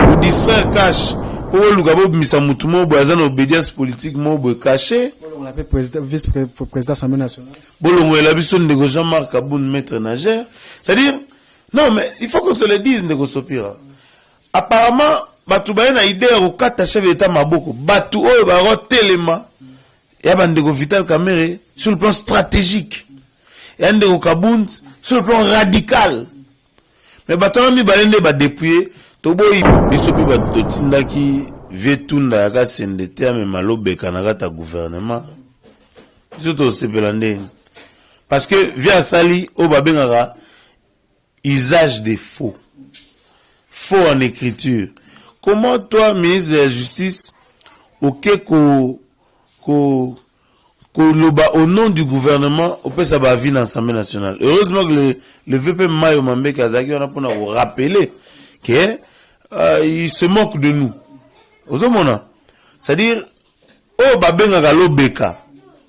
Pour distraire cash. Pour le gars, misa mutumo, boazan obédience politique, mo bo caché. On l'appelle vice-président de l'Assemblée nationale. Bolongo la biso ndego Jean-Marc Aboun maître nageur. C'est-à-dire, non mais il faut qu'on se le dise ndego Sopira. Apparemment, batu ba na idée au kata chef d'état maboko, batu oyo ba rotelema. Ya ba ndego Vital Kamerhe sur le plan stratégique. Ya ndego Kabound sur le plan radical. Mais batu mi balende ba dépouiller, to boy biso pe ba tindaki vetunda ya ka sendete me malobe kanaka ta gouvernement. Surtout parce que via Sali au babengara usage des faux en écriture. Comment toi ministre de la justice au nom du gouvernement au peut ça va vie dans l'Assemblée nationale. Heureusement que le VP Mayo Mambe Kazaki on a pour nous rappeler que il se moque de nous. C'est-à-dire au babengara lobeka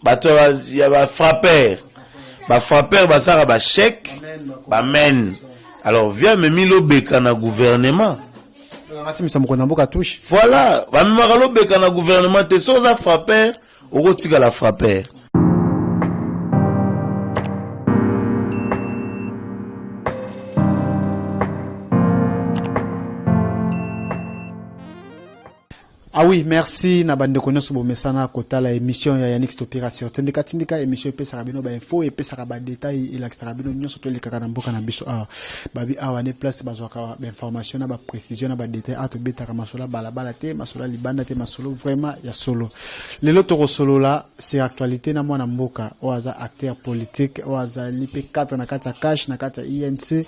il y a frappeur, ça va chèque, men. Alors viens me milo beka na gouvernement. Voilà, va me malo beka na gouvernement te soza frappeur, au rotika la frappeur. Ah oui, merci na bande connaisse bo mesana kota la émission ya Yannick Stopira sur tindika émission pe sarabino ba info et pe saraba détail il a sarabino nyonso to le kaka mboka na biso babi awa ne place bazwaka ba information na ba précision na ba détail a to betaka masola balabala te masola libanda te masolo vraiment ya solo lelo to solo là c'est actualité na mwana mboka oaza acteur politique oaza lipe 4 na kata cash na kata INC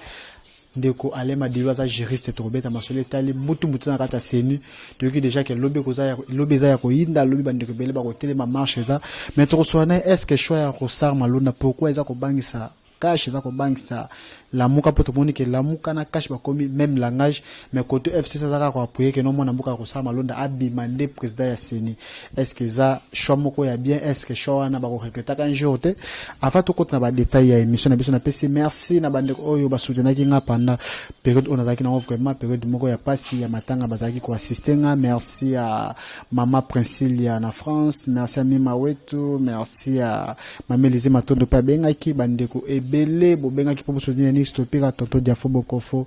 ndeko alema diloza juriste to beta masole tali mutu na kata seni to ki déjà que lobby za ya ko inda lobby bandeko bele ba ko telema marche za mais to soana est-ce que choix ya ko sar malona pourquoi eza ko bangisa cash eza ko bangisa la muka poto moni ke la muka na cash ba komi même langage mais côté FC ça za ko appuyer que non mona mbuka ko sar malonda abimande président ya seni est-ce que za choix moko ya bien est-ce que choix na ba ko rekreta kan jote avant to kotna ba détail ya émission na biso na PC merci na bande oyo ba soutenir ki nga pendant période on a zaki na vraiment période moko ya pasi ya matanga bazaki ko assister nga merci à mama Princilia na France merci à Mima Wetu merci à Mama Elise Matondo pa benga ki bande ko ebele bo benga ki po soutenir ni Stopira Toto Diafo Bokofo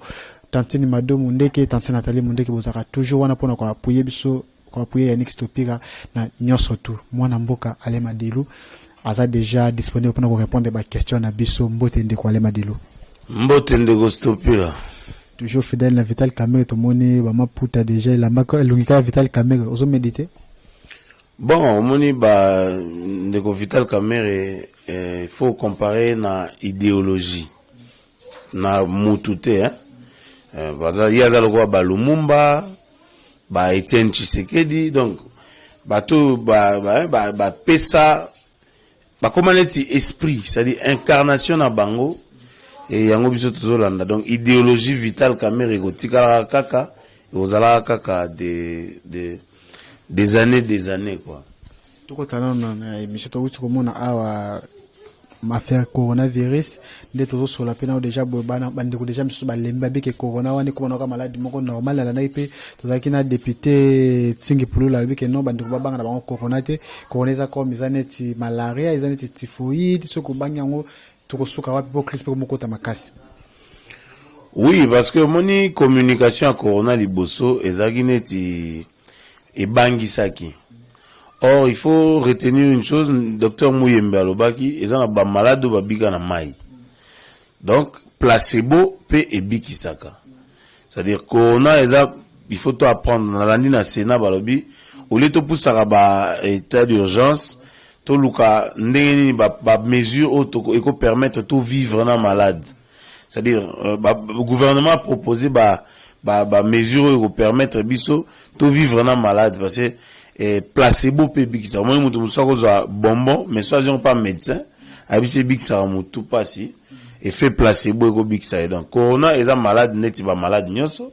Tantini Mado Mundeke Tantini Nathalie Mundeke bozaka toujours wana pona ko appuyer biso ko appuyer Yannick Stopira na nyoso tu mwana mboka Alema Dilu aza déjà disponible pour nous répondre à questions na biso mbote ndeko Alema Dilu mbote ndeko Stopira toujours fidèle na Vital Kamerhe to moni ba maputa déjà la mako lungika Vital Kamerhe ozo méditer bon moni ba ndeko Vital Kamerhe il faut comparer na idéologie na mutute baza yaza lokwa ba Lumumba ba Etienne Tshisekedi donc bato ba pesa ba komaneti esprit c'est-à-dire incarnation na bango et yango biso tozolanda donc idéologie Vital Kamerhe gotika kaka ozala kaka des années quoi toko tanana na émission to wuti komona awa affaire coronavirus nde tozo sola pena déjà bana bandeko déjà miso ba lemba beke corona wani komona ka maladi moko normal la na ipe tozaki na député Tsingi Pulula beke non bandeko babanga na bango corona te corona za comme izaneti malaria izaneti typhoïde soko banyango toko suka wapi po crispe moko ta makasi. Oui parce que moni communication à corona liboso ezaki neti e bangisaki. Or, il faut retenir une chose, docteur Mouyembe Alobaki, ils ont un malade ou babika na mai. Donc, placebo peut ebiki saka. C'est-à-dire, corona, il faut tout apprendre. Dans l'année na Sénat, balobi, au lieu de pousser à état d'urgence, tout luka, ndenge ba mesure auto, et permettre tout vivre na malade. C'est-à-dire, le gouvernement a proposé ba mesure qui permettre biso tout vivre na malade parce que placebo pe bikisa moi mutu musako za bonbon mais soit pas médecin abisi bikisa mutu pasi et fait placebo eko bikisa donc corona eza malade neti ba malade nyonso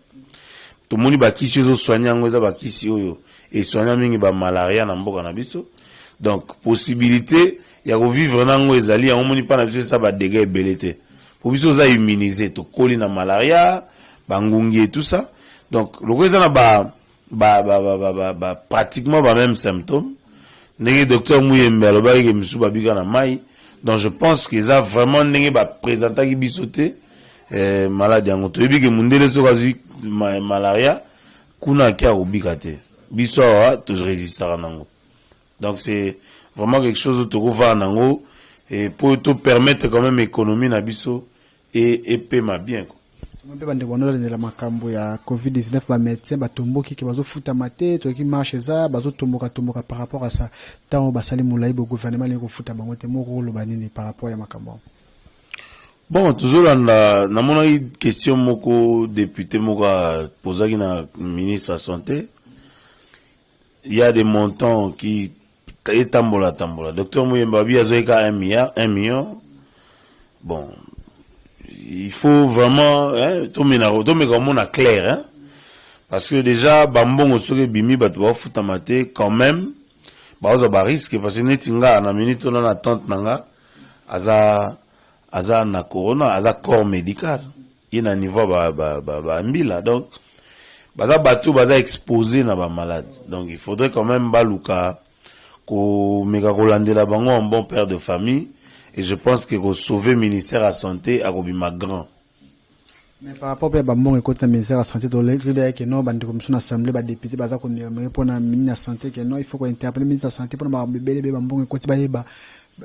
to moni ba kisi zo soigner ngo eza ba kisi oyo et soigner mingi ba malaria na mboka na biso donc possibilité ya ko vivre nango ezali ya moni pa na biso ça ba dégâts ebelete pour biso za immuniser to koli na malaria bangungi et tout ça Donc le gars na pratiquement ba même symptôme. Ndenge docteur Muyembe alobaki ke misu babika na mai. Donc je pense qu'ils a vraiment ndenge ba présenter ki bisoté malade yango to yebi ke mundele so kazi malaria kuna kia ubika te. Biso wa to résistera nango. Donc c'est vraiment quelque chose to voir nango et pour te permettre quand même économie na biso et paiement bien quoi. Mpe bande bondola la makambo ya COVID-19 ba médecin ba tomboki ki bazo futa mate to ki marche za bazo tomboka par rapport à ça tant ba sali moulai bo gouvernement le ko futa bango te moko lo banini par rapport ya makambo. Bon toujours na mona question moko député moko posaki na ministre de la santé. Il y a des montants qui tambola. Docteur Muyemba bi azoika 1 million. Bon, il faut vraiment tout mais comme on a clair hein, parce que déjà bambongo soke bimi bato ba futa mate quand même ba oza ba risque parce que netinga na minute on a attente nanga aza na corona aza corps médical il na niveau ba mbila donc bato baza exposé na ba malade donc il faudrait quand même baluka ko meka kolandela bango un bon père de famille. Et je pense que pour sauver le ministère de la Santé à Robima Grand. Mais par rapport à Bambon et côté ministère de la Santé, dans les critères que non, bande comme son assemblée, bas député, bas qu'on pour la ministre de la Santé, que non, il faut qu'on interpelle le ministre de la Santé pour ma bébé Bambon et côté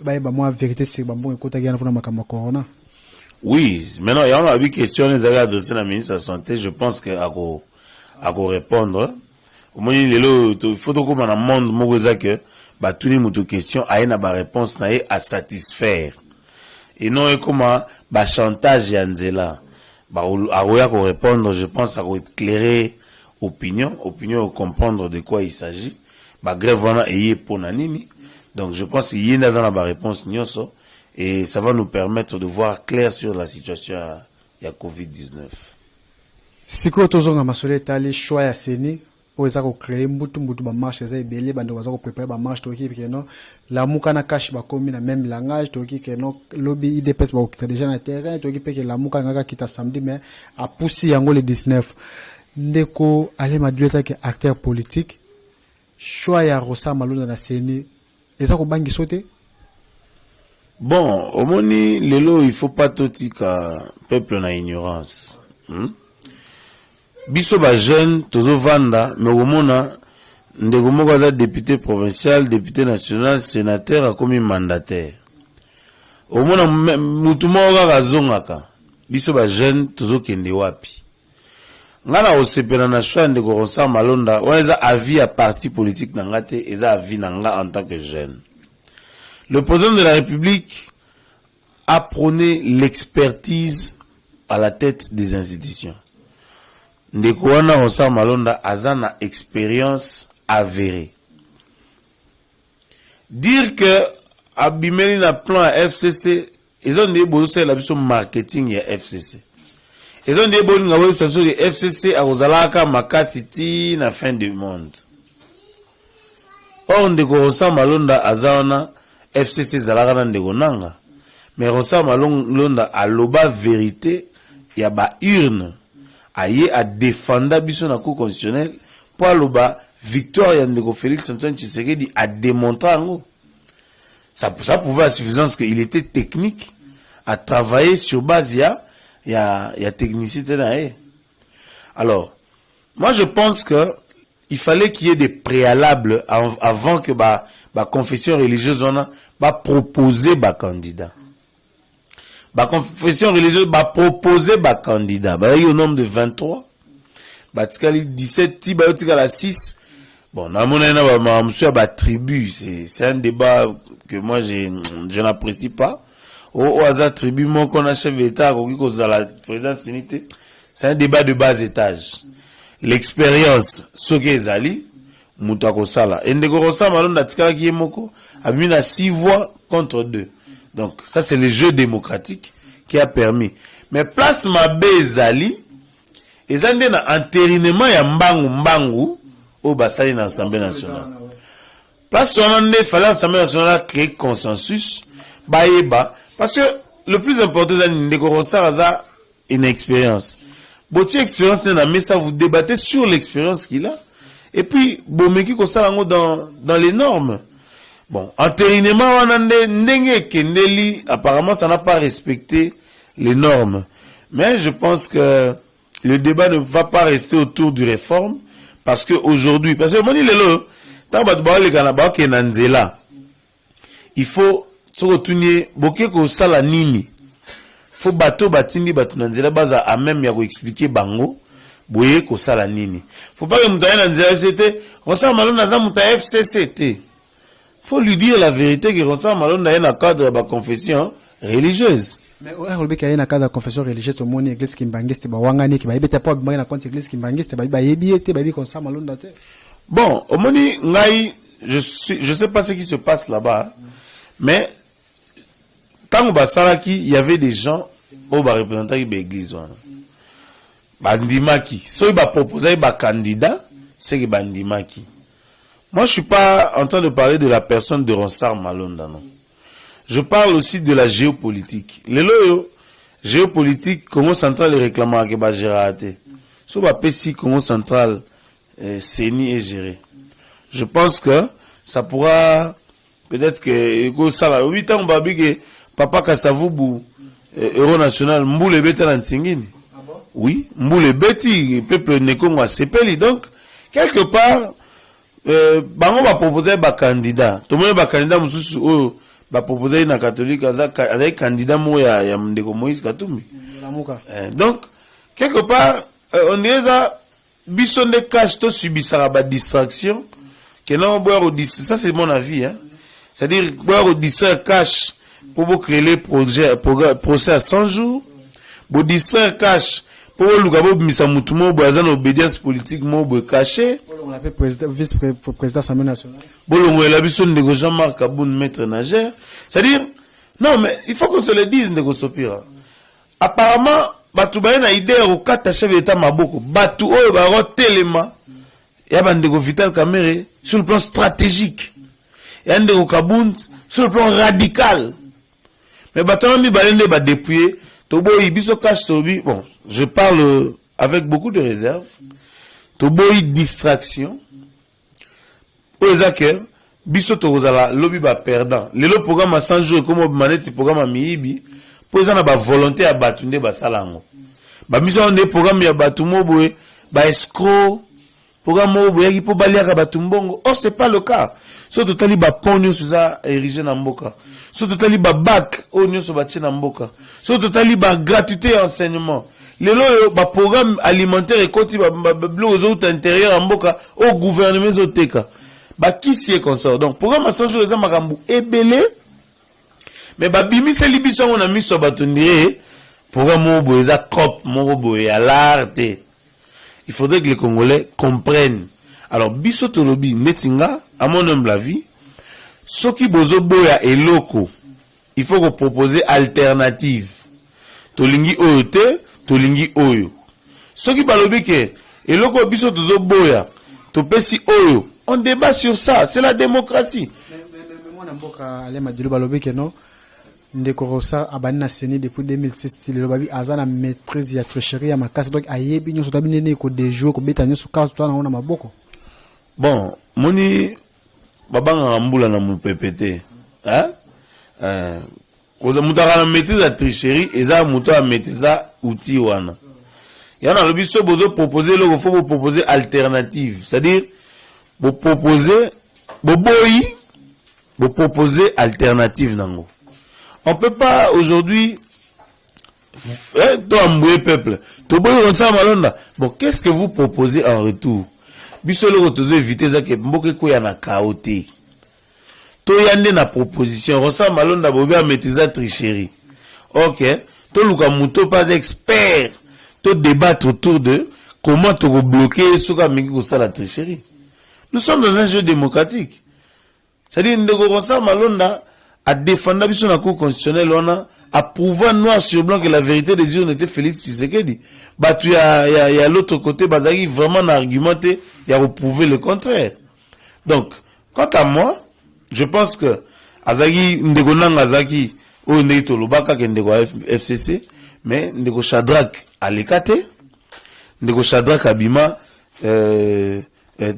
moi vérité c'est Bambon et côté gagner pour la corona. Oui, maintenant il y a une question les avez adressé à la ministre de la Santé, je pense que à répondre. Au moins il faut qu'on a un monde mogoza que bah tous les mots questions a une réponse à satisfaire et non comment bah chantage yanzela bah à répondre je pense à éclairer opinion comprendre de quoi il s'agit bah grève voilà et pour nanini donc je pense qu'il y a une réponse nyoso et ça va nous permettre de voir clair sur la situation il y a COVID-19. Si quoi tozonga masole tali choix ya seni pour ça qu'on crée mbutu ba marche ça ebele bando baza ko préparer ba marche to ki que non la muka na cache ba komi na même langage to ki que non lobby IDPS ba okita déjà na terrain to ki pe que la muka ngaka kita samedi mais a poussi yango le 19 ndeko ale madueta que acteur politique choix ya Rosa Malonda na seni eza ko bangi sauter. Bon au moni lelo il faut pas totika peuple na ignorance. Biso ba jeune tozo vanda mais au mona ndeko moko za député provincial, député national, sénateur a comme mandataire. Au mona mutu moko kazongaka. Biso ba jeune tozo kende wapi. Ngana osepela na choix ndeko Rosa Malonda, eza avis à parti politique nangate, eza avis nanga en tant que jeune. Le président de la République a prôné l'expertise à la tête des institutions. Ndeko wana Rosa Malonda azana expérience avérée. Dire que abimeli na plan FCC, ils ont des beaux la biso marketing ya FCC. Ils ont des beaux ngabo sa de FCC a ozalaka makasiti na fin du monde. Or ndeko Rosa Malonda azana FCC zalaka na ndeko nanga. Mais Rosa Malonda aloba vérité ya ba urne. Aye a défendre biso na cour constitutionnelle pour aloba victoire ya ndeko Félix Antoine Tshisekedi a démontré ngo ça pouvait à suffisance qu'il était technique à travailler sur base ya technicité là. Alors moi je pense que il fallait qu'il y ait des préalables avant que ba confession religieuse on a proposer ba candidat. La confession religieuse va proposer un candidat. Il y a au nombre de 23. Il 17, il y a 6. Bon, c'est un débat que moi je n'apprécie pas. Au hasard, tribu, moi, qu'on a chef d'État, la présidence unité, c'est un débat de bas étage. L'expérience, ce que Zali, Moutako Sala. Et Ndegorosa, Malon, Datika, qui est moko, a mis 6 voix contre 2. Donc, ça, c'est le jeu démocratique qui a permis. Mais place Mabé Zali, ils ont dit entérinement ya mbangu au Bassali dans l'Assemblée nationale. Place Sonande, il fallait l'Assemblée nationale créer consensus, parce que le plus important, c'est que Ndeko Rosa a une expérience. Botier expérience mais ça vous débattez sur l'expérience qu'il a. Et puis bomeki ko ça dans les normes. Bon, entérinement apparemment ça n'a pas respecté les normes. Mais je pense que le débat ne va pas rester autour du réforme parce que aujourd'hui parce que moni lelo tant ba le Canada ke nanzela. Il faut se retourner boké ko sala nini. Faut bateau batindi bato nanzela baza à même ya ko expliquer bango boye ko sala nini. Faut pas que mutaye nanzela c'était Rosa Malon naza mutaye FCCT. Faut lui dire la vérité que Rosa Malon est dans le cadre de la confession religieuse. Mais on a qu'il y a un cadre de confession religieuse au monde église qui mbangiste ba wangani qui ba yebete pas ba na compte église qui mbangiste ba yebiete ba bi comme ça Malon date. Bon, au moni ngai je sais pas ce qui se passe là-bas mais tant au Basaraki il y avait des gens au ba représentants de l'église bandimaki so il va proposer ba candidat c'est que bandimaki. Moi, je suis pas en train de parler de la personne de Ronsard Malonda, non. Je parle aussi de la géopolitique. Les loyaux, géopolitique, Congo central et réclamant que ba gérate. So ba pesi Congo central, CENI est géré. Je pense que ça pourra, peut-être que, ça va, 8 ans, babi que Papa Kassavubu, Euro national, Mboule Beta Lansingini. Oui, Mboule Beti, peuple Nekongo a sepeli. Donc, quelque part, bango va proposer ba candidat to mo ba candidat mususu o ba proposer na catholique avec candidat mo ya Ndeko Moïse Katumbi donc quelque part on dirait ça biso de cash to subissera ba distraction que non boire au ça c'est mon avis hein c'est-à-dire boire au distraire cash pour vous créer les projets procès à 100 jours pour distraire cash pour le gabo misa mutumo boazana obédience politique mo bo caché on appelle vice-président Assemblée nationale. Bolongo la biso ndeko Jean-Marc Aboun maître nageur. C'est-à-dire non mais il faut qu'on se le dise ndeko Sopira. Apparemment batu ba na idée au kata chef d'état maboko batu oyo ba rotelema ya bandeko Vital Kamerhe sur le plan stratégique. Ya ndeko Kabound sur le plan radical. Mais batu mi balende ba dépouiller Tobo biso cash tobi bon, je parle avec beaucoup de réserve. Tobo distraction. Oezake biso tozala lobby ba perdant. Lelo programme à 100 jours comme maneti programme à miibi. Poza na ba volonté à batunde ba salango. Ba miso on des programmes ya batumo boye ba escroc. Programme mo boye ki po balia ka batumbongo. Oh c'est pas le cas. So totali ba ponyo suza érigé na mboka. So totali ba bac onyo so ba na mboka. So totali ba gratuité enseignement. Lelo ba programme alimentaire et koti ba bloc aux intérieur en mboka au gouvernement zoteka. Ba qui si est consort. Donc programme à 100 jours eza makambu ebele. Mais ba bimi se libiso on a mis so batondire programme mo boye za cop mo boye à l'arte. Il faudrait que les Congolais comprennent. Alors biso tolobi netinga à mon humble avis soki bozo boya eloko il faut proposer alternative. Tolingi oyo te, tolingi oyo. Soki balobi ke eloko biso tozo boya, topesi oyo. On débat sur ça, c'est la démocratie. Mais moi namboka alema dilo balobi ke non ndeko Rosa abani na CENI depuis 2006 le babi azana maîtrise ya tricherie ya makasi donc ayebi nyoso tabi nene ko de jouer ko beta nyoso kaso to na maboko. Bon, moni babanga mbula na mupepete. Hein? Koza mutaka na maîtrise la tricherie eza muto a maîtrise outil wana. Yana lobi so bozo proposer le faut vous proposer alternative, c'est-à-dire vous proposer boboyi vous proposer alternative nango. On peut pas aujourd'hui toi mboué peuple. Toboyi Ronsard Malonda. Bon, qu'est-ce que vous proposez en retour? Biso le retour éviter ça que mboke ko ya na kaoté. To yande na proposition Ronsard Malonda bobe a maîtriser tricherie. OK. To luka muto pas expert. To débattre autour de comment te bloquer ce qu'a mis ça la tricherie. Nous sommes dans un jeu démocratique. C'est-à-dire ndeko Ronsard Malonda a défendu biso na cour constitutionnelle on a prouvé noir sur blanc que la vérité des urnes était Félix Tshisekedi. Bah tu y a l'autre côté Bazaki vraiment argumenté, il a reprouvé le contraire. Donc quant à moi, je pense que Azaki ndeko nanga Azaki o ndeko lobaka ke ndeko FCC mais ndeko Shadrack Alekate ndeko Shadrack Abima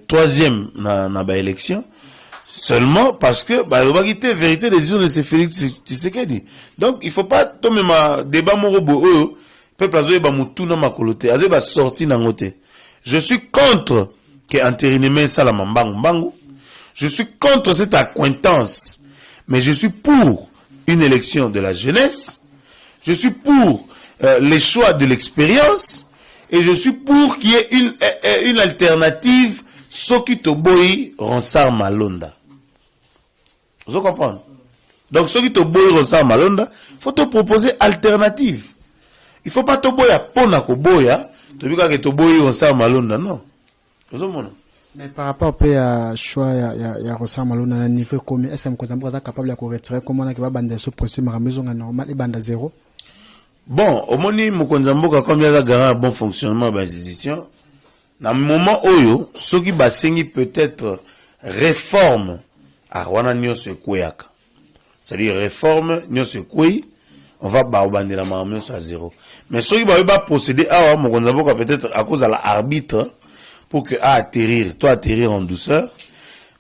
troisième na ba élection seulement parce que ba lobakité vérité décision de Félix Tshisekedi. Donc il faut pas tomber ma débat morobo peuple azoye ba mutu na makolote azoye ba sorti na ngote. Je suis contre que entérinement ça la mbangu. Je suis contre cette accointance, mais je suis pour une élection de la jeunesse. Je suis pour les choix de l'expérience et je suis pour qu'il y ait une alternative Soki Toboyi Ronsard Malonda. Vous comprenez? Donc Soki Toboyi Ronsard Malonda, faut te proposer alternative. Il faut pas Toboya pona koboya, tobika ke Toboyi Ronsard Malonda, non. Vous comprenez? Mais par rapport au choix ya Ronsard Malonda na niveau combien est-ce que Mkozambo est capable de retirer comment on va bander ce procès ma maison normal et banda zéro? Bon, au moni Mkozambo comme il y a un bon fonctionnement de l'institution, dans le moment où ceux qui basengi peut-être réforme à wana nyose kweyaka. C'est-à-dire réforme nyose kwey, on va bander la maman à zéro. Mais ceux qui va procéder à Mkozambo peut-être à cause de l'arbitre pour que atterrir, toi atterrir en douceur.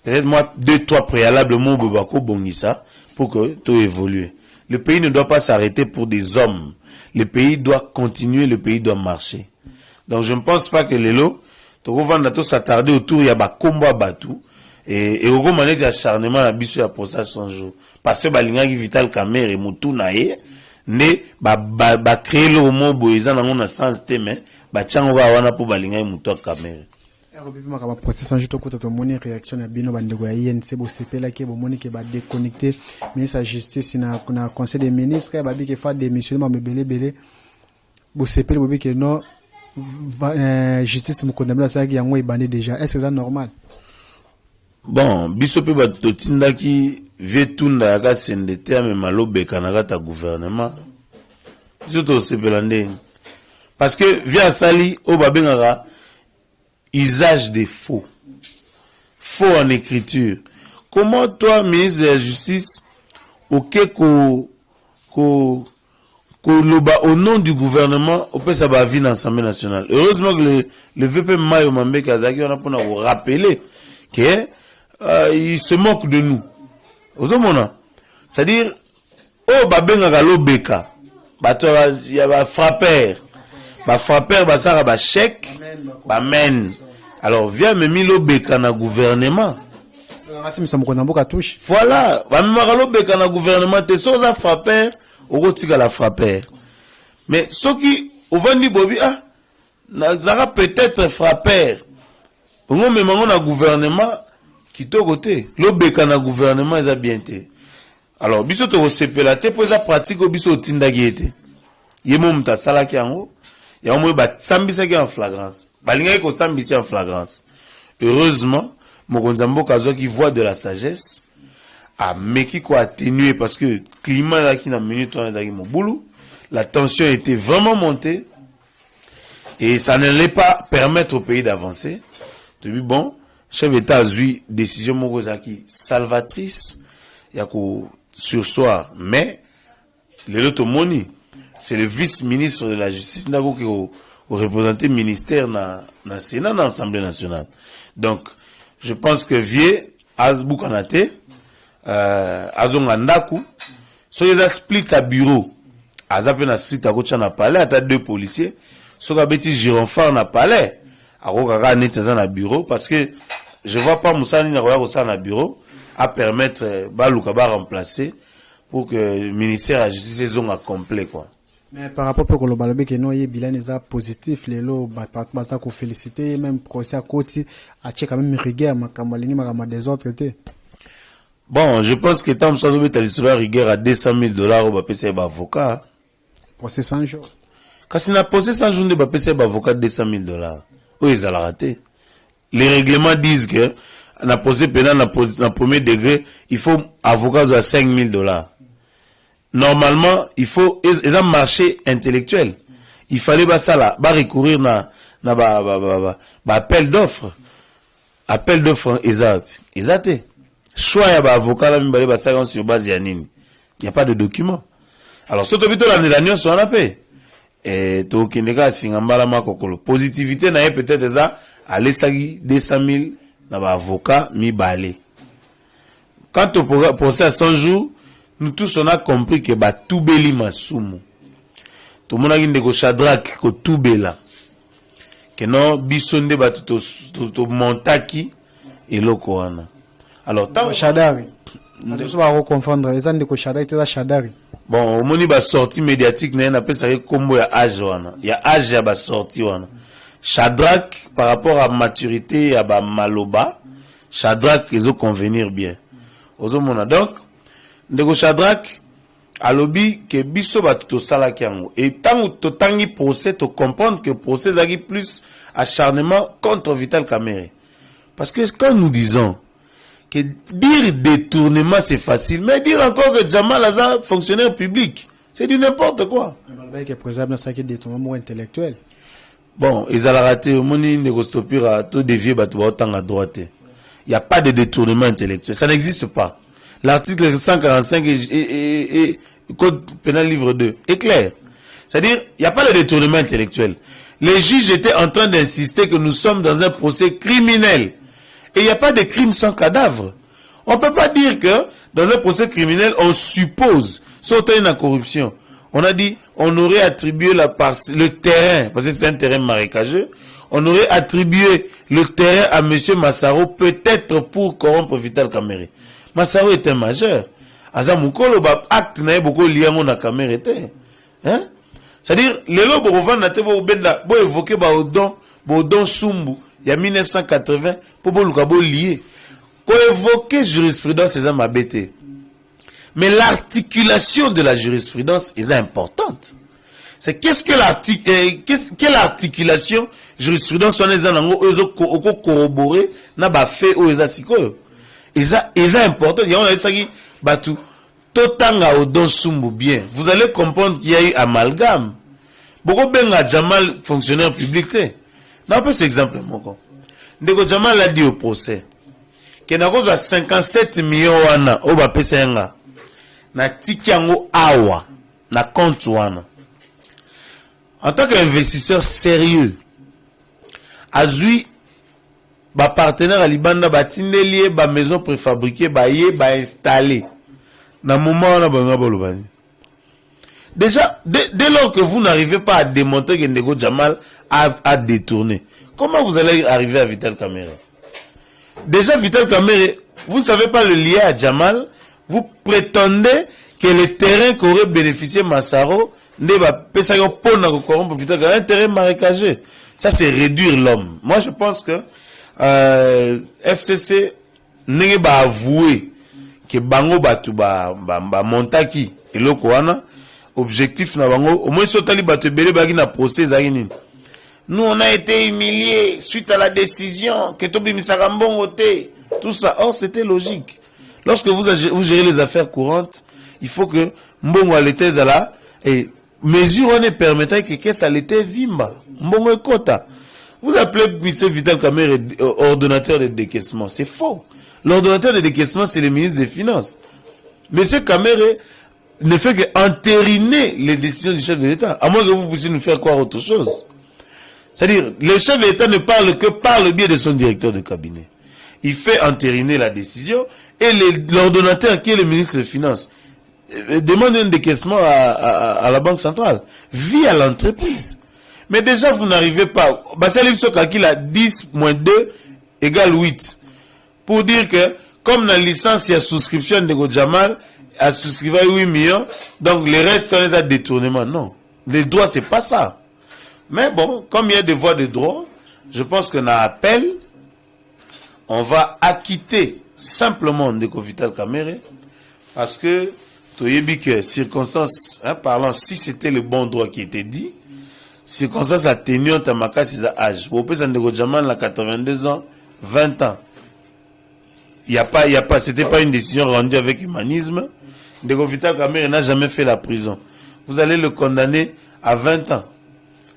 Peut-être moi 2-3 préalables mon bobako bongisa pour que tout évolue. Le pays ne doit pas s'arrêter pour des hommes. Le pays doit continuer, le pays doit marcher. Donc je ne pense pas que les lots, tout va s'attarder autour, il y a ba combat batou et au gros mané d'acharnement à bisu à pour ça 100 jours. Parce que balinga qui vital caméra et mutu nae ne ba créer le mot boyza na ngona sans thème ba tchango ba wana pour balinga mutu caméra. Le procès sans juste que mon réaction à bino bandego ya INC bo sepela ke bo moni ke ba déconnecter ministre de justice na conseil des ministres ba bi ke fa démissionnement belé bo sepela bo bi ke non justice mo condamné ça ki yango ibandé déjà. Est-ce que c'est normal? Bon, biso pe ba totinda ki vetunda ka sendete me malobe kanaka ta gouvernement. Biso to sepela ndé. Parce que via sali o ba bengaka usage des faux. Faux en écriture. Comment toi, ministre de la Justice, au nom du gouvernement, on peut savoir vie dans l'Assemblée nationale. Heureusement que le VP Mayo Mambe Kazaki, on a pour nous rappeler qu'il se moque de nous. C'est-à-dire, oh, babenga galo beka, il y a frappeur, ça va chèque, men. Alors, viens me milo beka na gouvernement. Voilà, va me maralo beka na gouvernement, te soza frappeur, au rotika la frappeur. Mais ceux qui, au vendi bobi, zara peut-être frappeur. Au moment où na gouvernement, qui te côté, lo beka na gouvernement, ils a bien été. Alors, biso to sepelate, pour ça pratique, biso tinda giete. Yemo mta salaki yango, ya omo ba sambisa ki en flagrance. Balinga ko sambisa en flagrance. Heureusement, Mokonzambo Kazo qui voit de la sagesse, a meki ko atténuer parce que climat là qui na minute on est mon boulot, la tension était vraiment montée et ça ne allait pas permettre au pays d'avancer. Depuis bon, chef d'État a eu décision Mokozaki salvatrice, il y a ko sursoir, mais le lotomoni, c'est le vice-ministre de la justice qui représenté le ministère dans le Sénat, dans l'Assemblée nationale. Donc, je pense que Vie, Azbou Kanate, Azongandaku, so ils a split à bureau, Azapen a split à Kocha na palais, à deux policiers, so Gabeti Gironfort na palais, à Rokaka Netezan na bureau, parce que je vois pas Moussani na Roya na bureau, à permettre Balouka remplacer pour que le ministère de la justice soit complet, quoi. Mais par rapport au global, que non, il y a bilan positif, les lots, par rapport féliciter, même procès à côté, à checker quand même rigueur, ma des autres étaient. Bon, je pense que tant que ça doit être l'histoire rigueur à $200,000 au BPC avocat. Procès 100 jours. Quand c'est un procès 100 jours de BPC avocat $200,000, où ils ont raté. Les règlements disent que, na procès pénal, na premier degré, il faut avocat de $5,000. Normalement, il faut, ils ont marché intellectuel. Il fallait ça là, recourir na appel d'offres. Appel d'offres, ils ont choix ya avocat là, m'balé ba sur base yanine. Il n'y a pas de document. Alors, surtout plutôt l'année dernière, on a payé. et to kindeka singambala makokolo positivité na peut-être ça aller sagi 200 000 na ba avocat mi balé. Quant au procès à 100 jours, nous tous on a compris que ba toubeli masumu. Tout le monde a dit que Shadrach ko toubela. Que non bisonde ba to montaki et lokoana. Alors tant Shadari. On va confondre les ans de Shadari et Shadari. Bon, au moni ba sortie médiatique na appelle ça combo ya âge wana. Ya âge ya ba sortie wana. Shadrach par rapport à maturité ya ba maloba, Shadrach ils ont convenir bien. Ozomona donc ndeko Shadrach alobi que biso ba to sala kiango et tant to tangi procès to comprendre que procès zaki plus acharnement contre Vital Kamerhe. Parce que quand nous disons que dire détournement c'est facile, mais dire encore que Jamal Aza fonctionnaire public, c'est du n'importe quoi. Détournement intellectuel. Bon, ils ont raté, moni négostopira, tout dévié, autant à droite. Il n'y a pas de détournement intellectuel, ça n'existe pas. L'article 145 et Code pénal livre 2 est clair. C'est-à-dire, il n'y a pas de détournement intellectuel. Les juges étaient en train d'insister que nous sommes dans un procès criminel. Et il n'y a pas de crime sans cadavre. On ne peut pas dire que dans un procès criminel, on suppose, sauf une corruption. On a dit, on aurait attribué le terrain, parce que c'est un terrain marécageux, on aurait attribué le terrain à M. Massaro, peut-être pour corrompre Vital Kamerhe. Massaro était majeur. Azamukolo, acte n'a beaucoup lié à la Kamerhe. Hein? C'est-à-dire, les lots, pour évoquer Bodon Sumbu, il y a 1980, pour lier. Pour évoquer jurisprudence, c'est ça m'a bêté. Mais l'articulation de la jurisprudence est importante. C'est quelle articulation jurisprudence on est en corroborer n'a pas fait ou les siko. Et ça important. Il y a on a dit ça qui batou totanga Odon Sumbu bien. Vous allez comprendre qu'il y a eu amalgame. Beaucoup benga Jamal fonctionnaire public. Non pas cet exemple mon con. Ndeko Jamal a dit au procès que na cause à 57 millions wana au ba pesenga na tikiango awa na compte wana. En tant qu'investisseur sérieux, azui ba partenaire à Libanda ba tindelier ba maison préfabriquée ba yé ba installé na moment na banga bolobani. Déjà dès lors que vous n'arrivez pas à démontrer que Ndeko Jamal a détourné, comment vous allez arriver à Vital Kamerhe? Déjà Vital Kamerhe, vous ne savez pas le lier à Jamal, vous prétendez que le terrain qu'aurait bénéficié Massaro n'est pas un terrain marécageux. Ça c'est réduire l'homme. Moi je pense que FCC n'est pas avoué que Bango Batu Montaki et Lokoana objectif na Bango au moins sotali Batu Bele Bagi na procès Zagini. Nous on a été humiliés suite à la décision que Tobi Misarambongo te. Tout ça, or c'était logique. Lorsque vous gérez les affaires courantes, il faut que Mbongo alete zala et mesure on est permettant que ça l'était vimba. Mbongo kota. Vous appelez M. Vital Kamerhe ordonnateur de décaissement. C'est faux. L'ordonnateur de décaissement, c'est le ministre des Finances. M. Kamerhe ne fait qu'entériner les décisions du chef de l'État. À moins que vous puissiez nous faire croire autre chose. C'est-à-dire, le chef de l'État ne parle que par le biais de son directeur de cabinet. Il fait entériner la décision et l'ordonnateur qui est le ministre des Finances demande un décaissement à la Banque centrale via l'entreprise. Mais déjà, vous n'arrivez pas. Bassali Sokaki a 10 moins 2 égale 8. Pour dire que, comme la licence, il y a souscription de Jamal, a souscrit 8 millions, donc les restes sont les détournements. Non. Les droits, c'est pas ça. Mais bon, comme il y a des voies de droit, je pense qu'on a appel, on va acquitter simplement Ndeko Vital Kamerhe, parce que, tu que circonstances, parlant, si c'était le bon droit qui était dit, circonstances atténuantes à Makassi à âge. Vous pouvez Ndeko Jamal à 82 ans, 20 ans. C'était pas une décision rendue avec humanisme. Ndeko Vital Kamerhe n'a jamais fait la prison. Vous allez le condamner à 20 ans.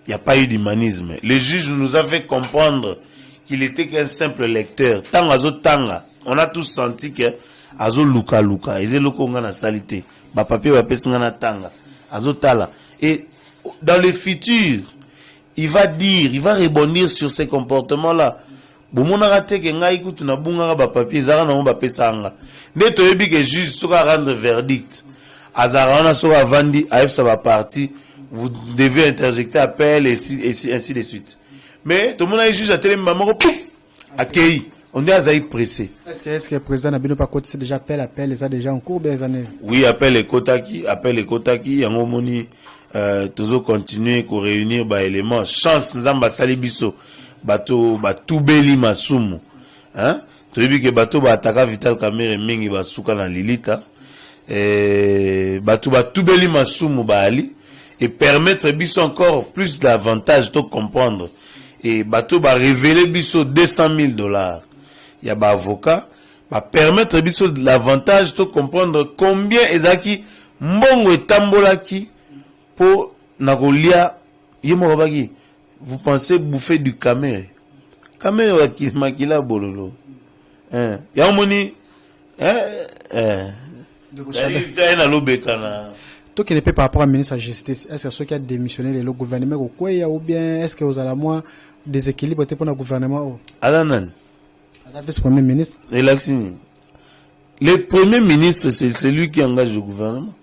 Il n'y a pas eu d'humanisme. Le juge nous a fait comprendre qu'il était qu'un simple lecteur. Tant azo tanga, on a tous senti que azo luka. Eze loko nga na salité. Ba papier ba pesi nga na tanga. Azo tala. Et dans le futur, il va dire, il va rebondir sur ces comportements-là. Bon, raté que ngai kutu na bunga ba papier zara na ba pesanga. Nde to yebi que juge sera rendre verdict. Azara na sera vandi AF ça va parti, vous devez interjecter appel et ainsi de suite. Mais tout le monde a juge à télé maman accueilli. On est à pressé. Est-ce que le président n'a pas côté c'est déjà appel les a déjà en cours des années. Oui, appel les Kotaki, yango moni toujours continuer ko réunir ba éléments chance nzamba salibiso. Bato batubeli masumu hein toyebi ke bato ba ataka Vital Kamerhe mingi basuka na lilita bato batubeli masumu bali et permettre biso encore plus d'avantages de comprendre et bato ba révéler biso $200,000 ya ba avocat ba permettre biso de l'avantage de comprendre combien ezaki mbongo etambolaki pour nakolia yemo babaki. Vous pensez bouffer du Kamerhe? Kamerhe qui makila bololo. Hein? Ya moni toi qui n'est pas par rapport à ministre de la Justice, est-ce que ceux qui ont démissionné le gouvernement ou quoi ou bien est-ce que vous avez moins déséquilibre pour le gouvernement? Alanan. Ça fait ce premier ministre. Le premier ministre, c'est celui qui engage le gouvernement.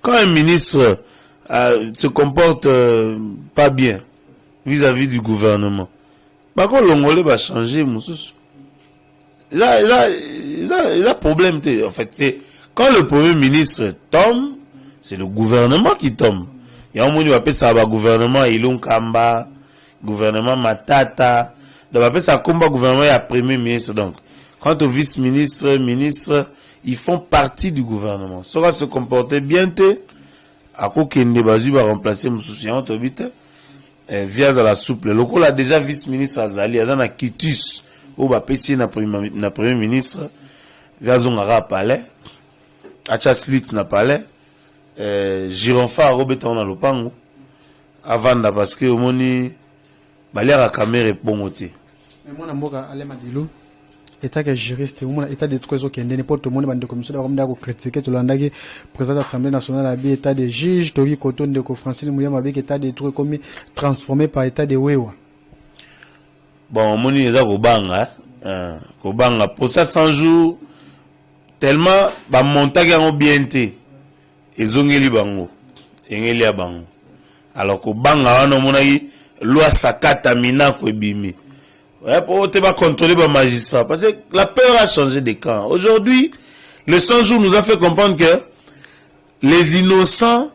Quand un ministre se comporte pas bien vis-à-vis du gouvernement, bah quand l'ongolais va changer, il a problème. En fait, c'est quand le premier ministre tombe, c'est le gouvernement qui tombe. Il y a un moment où on appelle ça gouvernement Ilon Kamba, gouvernement Matata. Donc on appelle ça combat gouvernement et premier ministre. Donc, quant au vice-ministre, ministre, ils font partie du gouvernement. Ça va se comporter bien. À quoi qu'il ne va pas remplacer Moussoussian, via la souple. Le local a déjà vice-ministre Azali, Azana Kitus, ou Bapessi na premier ministre, via Zongara Palais, Acha Slitz na Palais, Gironfa Robeton na Lopango, avant parce que au moni, Balia la caméra est bon côté. Mais moi, Namboka, Alema Dilou, état que juriste, état de trucs qui n'est pas tout le monde, de commission de critiquer tout le monde, président de l'Assemblée nationale, état de juge, Tori Koton de Francine Mouyam, avec état de trucs comme transformé par état de Wewa. Bon, moni est à Kobanga, Kobanga, pour ça 100 jours, tellement, bah, montage en bien été, et zongeli bango, engeli a bango. Alors Kobanga, on a mon avis, loi sakata mina kwebimi. Ouais, pour te contrôler le magistrat. Parce que la peur a changé de camp. Aujourd'hui, le 100 jours nous a fait comprendre que les innocents,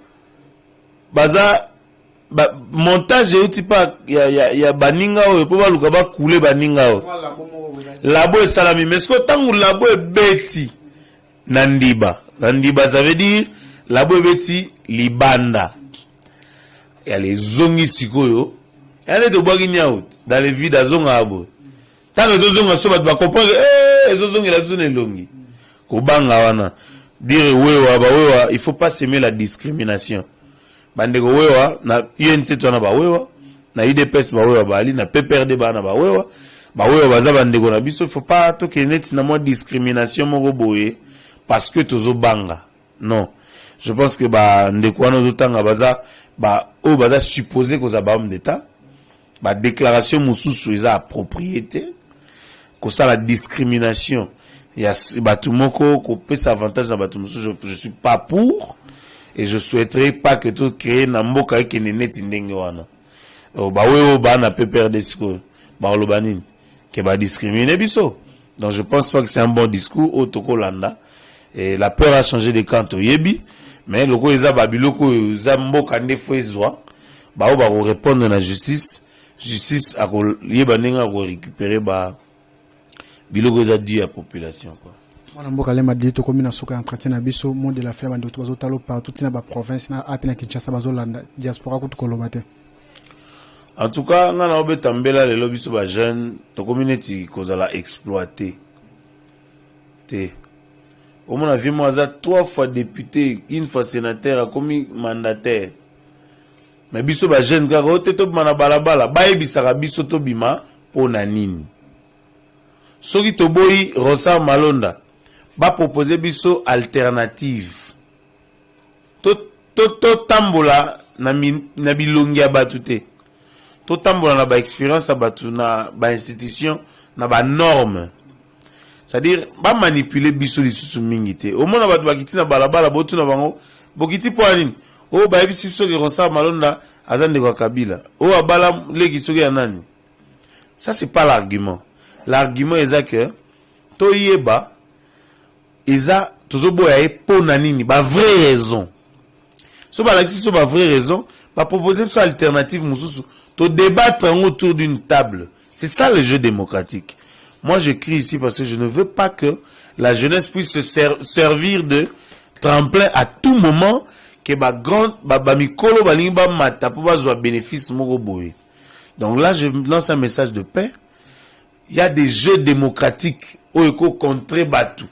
baza, montage et pas, il y a baninga ou pour voir le couler baninga ou. Labo est salami. Mais ce que tant que labo est beti, nandiba. Nandiba, ça veut dire, labo est beti, libanda. Il y a les zongi sikoyo. Il y a des bois dans les vies d'Azonga Abo. Tant que Zozonga Sobat va comprendre, Zozonga la zone est longue. Kobanga wana. Dire wewa, il faut pas s'aimer la discrimination. Bandego wewa, na UNC toana ba wewa, na IDPS ba wewa bali, na PPRD ba na ba wewa, baza bandego na biso, il faut pas to kenet na moi discrimination moko boye, parce que tozo banga. Non. Je pense que ndeko wana zotanga baza, baza supposé que za ba homme d'état. La déclaration Moussoussou est à propriété, que ça la discrimination. Il y a Batumoko, qu'on peut s'avantage dans Batumoussou, je suis pas pour, et je souhaiterais pas que tout crée Namboka et Kenenet Indengwana. Na PPRD, Baolobanin, qui va discriminer Bisso. Donc je pense pas que c'est un bon discours au Tokolanda. Et la peur a changé de camp au Yebi, mais le coup, ils ont Babiloko, ils ont Mboka Nefouezwa, va répondre à la justice. Justice a récupérer biloko eza dû à population quoi. Mwana mboka lema dit to komina suka entretien na biso monde de la femme de bazo talo partout na ba province na apina Kinshasa bazo landa diaspora ko to kolobate. En tout cas ngana obeta mbela lelo biso ba jeune to community kozala exploiter te. Au mon avis moi za 3 fois député, une fois sénateur a commis mandataire. Mais biso ba jeune ka ko te to mana balabala ba ebisaka biso to bima pona nini. Soki to boyi Rosa Malonda ba proposer biso alternative. To tambola na bilongi ya batu te. To tambola na ba expérience ya batu na ba institution na ba norme. C'est-à-dire ba manipuler biso lisusu mingi te. Au moins batu bakiti na balabala botu na bango bokiti po anini. O ba yebisi biso ke konsa malonda azande kwa Kabila. O abala leki soki ya nani. Ça c'est pas l'argument. L'argument est que to yeba eza tozobo ya po nanini ba vraie raison. So ba laxi so ba vraie raison, ba proposer une alternative mususu to débattre autour d'une table. C'est ça le jeu démocratique. Moi je crie ici parce que je ne veux pas que la jeunesse puisse se servir de tremplin à tout moment que ba grand ba mikolo ba lingi ba mata pour ba zo bénéfice moko boye. Donc là je lance un message de paix. Il y a des jeux démocratiques où il faut contrer Batou.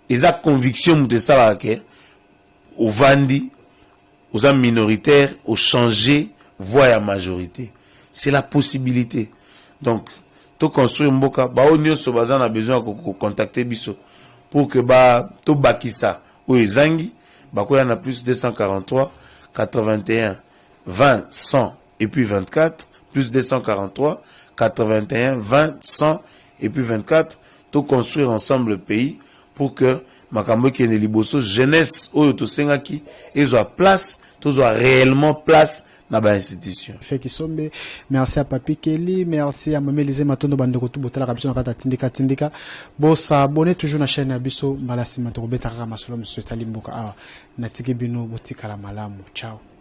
Ils ont conviction de ça au Vandi, aux hommes minoritaires, au changer, voire à majorité. C'est la possibilité. Donc, tout construire Mboka, on a besoin de contacter Bisso pour que tout bakisa ou Ezangi, on a plus 243, 81, 20, 100 et puis 24, plus 243, 81, 20, 100 et puis 24, tout construire ensemble le pays pour que Makambo qui est liboso jeunesse ou to sengaki ils ont place, tous ont réellement place dans ba institution. Fait qui sombe, merci à Papi Kelly, merci à Mamé Lisé Matondo Bandeko tout botala kabiso na kata tindika. Bo s'abonner toujours na chaîne Abiso Malasi Matoro Betara Masolom Setalimboka. Na tike bino botika la malamu. Ciao.